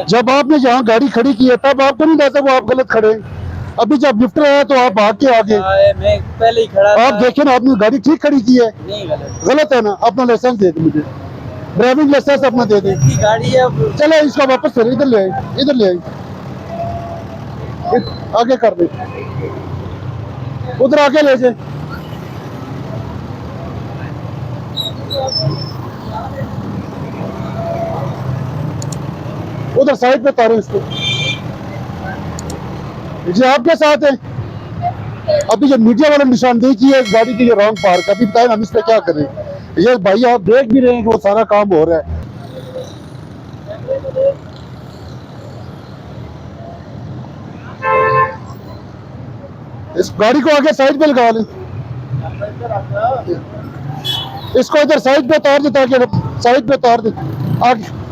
जब आपने यहाँ गाड़ी खड़ी की है तब आपको नहीं लगता वो आप गलत खड़े हैं? अभी जब लिफ्ट आया तो आप भाग के आगे। मैं पहले ही खड़ा आप देखे ना, आपने गाड़ी ठीक खड़ी की है। नहीं गलत गलत है ना? अपना लाइसेंस दे दे मुझे, ड्राइविंग लाइसेंस अपना दे दे। गाड़ी है। चलो इसका वापस कर, इधर ले आए, इधर ले आए, आगे कर दे, उधर आगे ले जाए। उधर साइड पे तारो इसको। जी आपके साथ है। अभी जो मीडिया वाला निशानदेही की है गाड़ी की, ये रॉन्ग पार्क, अभी बताए हम इस पे क्या करें? ये भाई आप देख भी रहे हैं कि वो सारा काम हो रहा है। इस गाड़ी को आगे साइड पे लगा लें, इसको इधर साइड पे उतार दे, ताकि साइड पे उतार दे आगे।